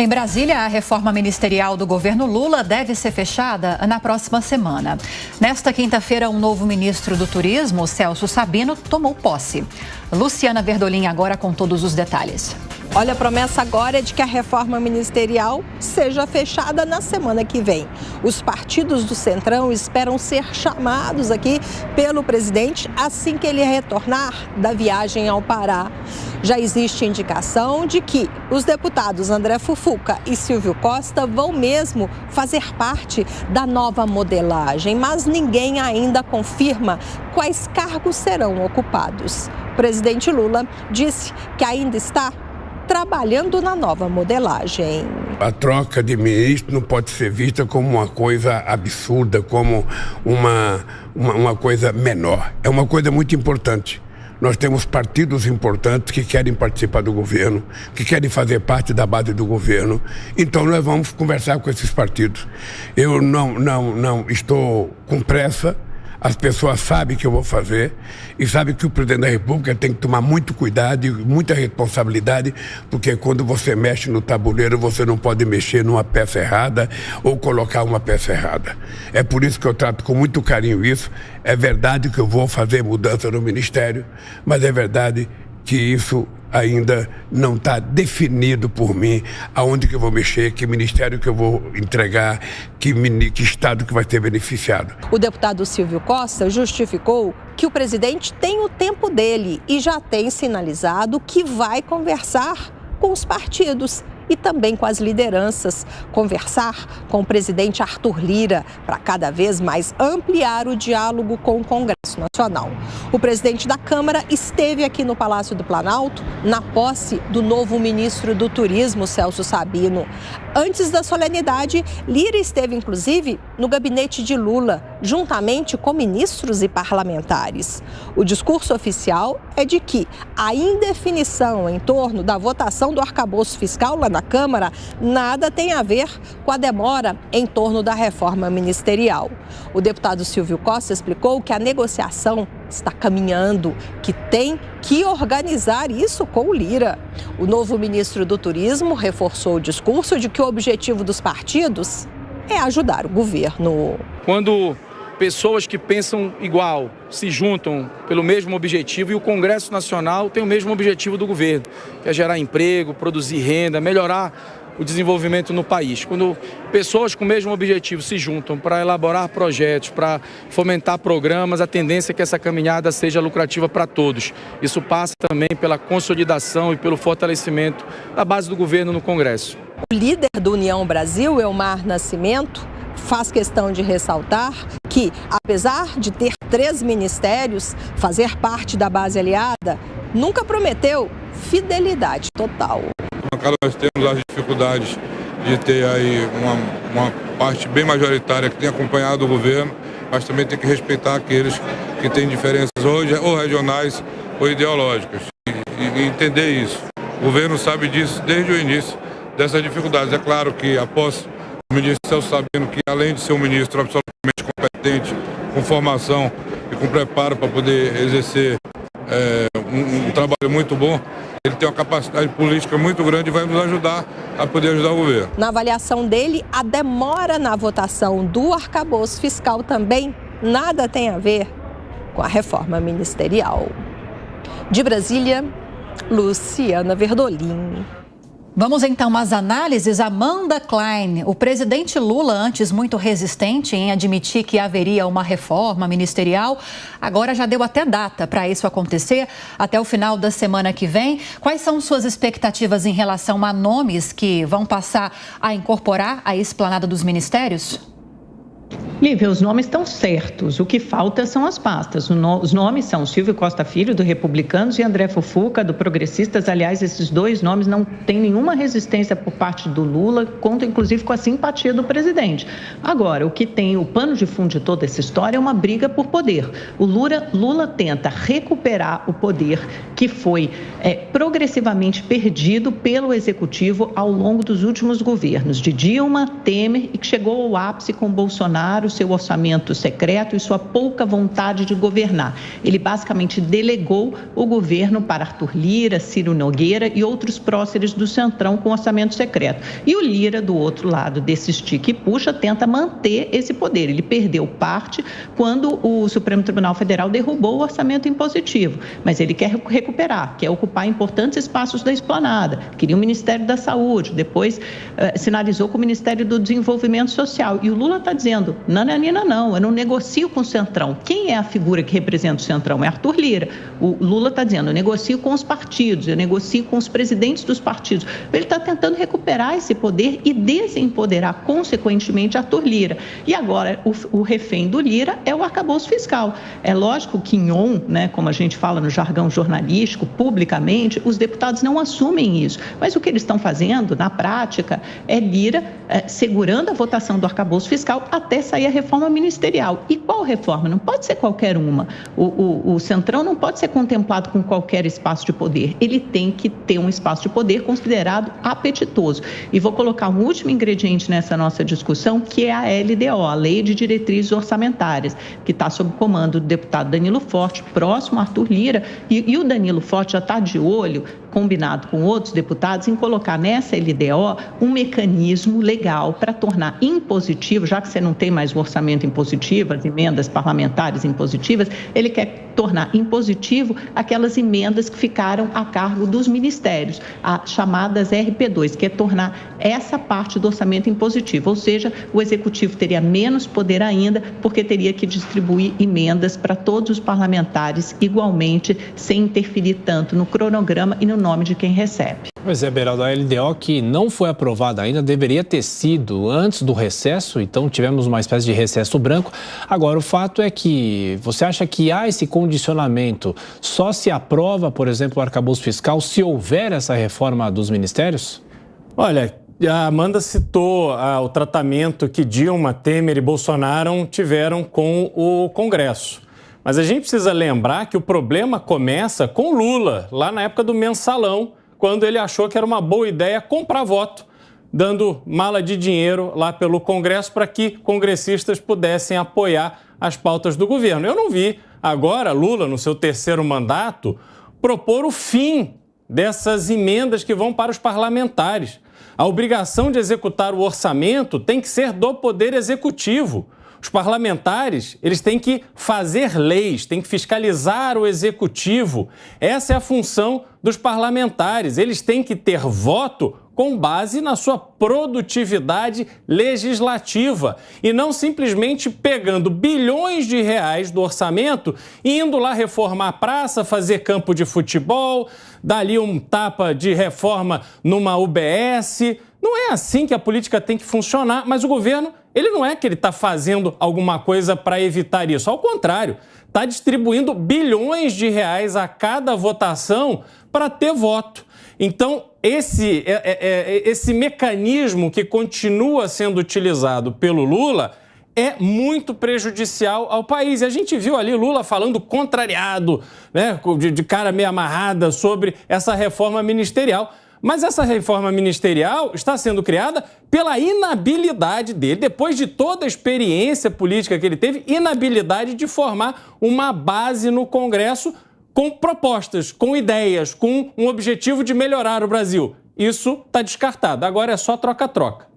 Em Brasília, a reforma ministerial do governo Lula deve ser fechada na próxima semana. Nesta quinta-feira, um novo ministro do Turismo, Celso Sabino, tomou posse. Luciana Verdolim agora com todos os detalhes. Olha, a promessa agora é de que a reforma ministerial seja fechada na semana que vem. Os partidos do Centrão esperam ser chamados aqui pelo presidente assim que ele retornar da viagem ao Pará. Já existe indicação de que os deputados André Fufuca e Silvio Costa vão mesmo fazer parte da nova modelagem, mas ninguém ainda confirma quais cargos serão ocupados. O presidente Lula disse que ainda está trabalhando na nova modelagem. A troca de ministro não pode ser vista como uma coisa absurda, como uma coisa menor. É uma coisa muito importante. Nós temos partidos importantes que querem participar do governo, que querem fazer parte da base do governo. Então nós vamos conversar com esses partidos. Eu não estou com pressa. As pessoas sabem que eu vou fazer e sabem que o presidente da República tem que tomar muito cuidado e muita responsabilidade, porque quando você mexe no tabuleiro, você não pode mexer numa peça errada ou colocar uma peça errada. É por isso que eu trato com muito carinho isso. É verdade que eu vou fazer mudança no Ministério, mas é verdade que isso ainda não está definido por mim aonde que eu vou mexer, que ministério que eu vou entregar, que estado que vai ser beneficiado. O deputado Silvio Costa justificou que o presidente tem o tempo dele e já tem sinalizado que vai conversar com os partidos e também com as lideranças, conversar com o presidente Arthur Lira para cada vez mais ampliar o diálogo com o Congresso Nacional. O presidente da Câmara esteve aqui no Palácio do Planalto na posse do novo ministro do Turismo, Celso Sabino. Antes da solenidade, Lira esteve inclusive no gabinete de Lula, juntamente com ministros e parlamentares. O discurso oficial é de que a indefinição em torno da votação do arcabouço fiscal lá na Câmara nada tem a ver com a demora em torno da reforma ministerial. O deputado Silvio Costa explicou que a negociação está caminhando, que tem que organizar isso com o Lira. O novo ministro do Turismo reforçou o discurso de que o objetivo dos partidos é ajudar o governo. Quando pessoas que pensam igual se juntam pelo mesmo objetivo, e o Congresso Nacional tem o mesmo objetivo do governo, que é gerar emprego, produzir renda, melhorar o desenvolvimento no país. Quando pessoas com o mesmo objetivo se juntam para elaborar projetos, para fomentar programas, a tendência é que essa caminhada seja lucrativa para todos. Isso passa também pela consolidação e pelo fortalecimento da base do governo no Congresso. O líder do União Brasil, Elmar Nascimento, faz questão de ressaltar que, apesar de ter 3 ministérios, fazer parte da base aliada, nunca prometeu fidelidade total. Nós temos as dificuldades de ter aí uma parte bem majoritária que tem acompanhado o governo, mas também tem que respeitar aqueles que têm diferenças hoje, ou regionais ou ideológicas, e entender isso. O governo sabe disso desde o início dessas dificuldades. É claro que após o ministro Celso Sabino, que além de ser um ministro absolutamente competente, com formação e com preparo para poder exercer um trabalho muito bom, ele tem uma capacidade política muito grande e vai nos ajudar a poder ajudar o governo. Na avaliação dele, a demora na votação do arcabouço fiscal também nada tem a ver com a reforma ministerial. De Brasília, Luciana Verdolim. Vamos então às análises. Amanda Klein, o presidente Lula, antes muito resistente em admitir que haveria uma reforma ministerial, agora já deu até data para isso acontecer, até o final da semana que vem. Quais são suas expectativas em relação a nomes que vão passar a incorporar a esplanada dos ministérios? Lívia, os nomes estão certos, o que falta são as pastas. Os nomes são Silvio Costa Filho, do Republicanos, e André Fufuca, do Progressistas. Aliás, esses 2 nomes não têm nenhuma resistência por parte do Lula, conta inclusive com a simpatia do presidente. Agora, o que tem o pano de fundo de toda essa história é uma briga por poder. O Lula tenta recuperar o poder que foi progressivamente perdido pelo Executivo ao longo dos últimos governos, de Dilma, Temer, e que chegou ao ápice com Bolsonaro, o seu orçamento secreto e sua pouca vontade de governar. Ele basicamente delegou o governo para Arthur Lira, Ciro Nogueira e outros próceres do Centrão com orçamento secreto. E o Lira, do outro lado desse estique e puxa, tenta manter esse poder. Ele perdeu parte quando o Supremo Tribunal Federal derrubou o orçamento impositivo, mas ele quer recuperar, quer ocupar importantes espaços da esplanada. Queria o Ministério da Saúde, depois sinalizou com o Ministério do Desenvolvimento Social. E o Lula está dizendo, nananina não, eu não negocio com o Centrão. Quem é a figura que representa o Centrão? É Arthur Lira. O Lula está dizendo, eu negocio com os partidos, eu negocio com os presidentes dos partidos. Ele está tentando recuperar esse poder e desempoderar, consequentemente, Arthur Lira. E agora, o refém do Lira é o arcabouço fiscal. É lógico que em on, né, como a gente fala no jargão jornalístico, publicamente, os deputados não assumem isso. Mas o que eles estão fazendo, na prática, é Lira segurando a votação do arcabouço fiscal até sair a reforma ministerial. E qual reforma? Não pode ser qualquer uma. O Centrão não pode ser contemplado com qualquer espaço de poder. Ele tem que ter um espaço de poder considerado apetitoso. E vou colocar um último ingrediente nessa nossa discussão, que é a LDO, a Lei de Diretrizes Orçamentárias, que está sob o comando do deputado Danilo Forte, próximo a Arthur Lira, e o Danilo Forte já está de olho, combinado com outros deputados, em colocar nessa LDO um mecanismo legal para tornar impositivo, já que você não tem mais o orçamento impositivo, as emendas parlamentares impositivas, ele quer tornar impositivo aquelas emendas que ficaram a cargo dos ministérios, as chamadas RP2, que é tornar essa parte do orçamento impositivo, ou seja, o Executivo teria menos poder ainda, porque teria que distribuir emendas para todos os parlamentares igualmente, sem interferir tanto no cronograma e no nome de quem recebe. Pois é, Beraldo, a LDO que não foi aprovada ainda deveria ter sido antes do recesso, então tivemos uma espécie de recesso branco. Agora, o fato é que você acha que há esse condicionamento, só se aprova, por exemplo, o arcabouço fiscal se houver essa reforma dos ministérios? Olha, a Amanda citou o tratamento que Dilma, Temer e Bolsonaro tiveram com o Congresso. Mas a gente precisa lembrar que o problema começa com Lula, lá na época do mensalão, quando ele achou que era uma boa ideia comprar voto, dando mala de dinheiro lá pelo Congresso para que congressistas pudessem apoiar as pautas do governo. Eu não vi agora Lula, no seu terceiro mandato, propor o fim dessas emendas que vão para os parlamentares. A obrigação de executar o orçamento tem que ser do Poder Executivo. Os parlamentares, eles têm que fazer leis, têm que fiscalizar o executivo. Essa é a função dos parlamentares. Eles têm que ter voto com base na sua produtividade legislativa e não simplesmente pegando bilhões de reais do orçamento e indo lá reformar a praça, fazer campo de futebol, dar ali um tapa de reforma numa UBS. Não é assim que a política tem que funcionar, mas o governo, ele não é que ele está fazendo alguma coisa para evitar isso. Ao contrário, está distribuindo bilhões de reais a cada votação para ter voto. Então, esse mecanismo que continua sendo utilizado pelo Lula é muito prejudicial ao país. E a gente viu ali Lula falando contrariado, né, de cara meio amarrada sobre essa reforma ministerial. Mas essa reforma ministerial está sendo criada pela inabilidade dele, depois de toda a experiência política que ele teve, inabilidade de formar uma base no Congresso com propostas, com ideias, com um objetivo de melhorar o Brasil. Isso está descartado. Agora é só troca-troca.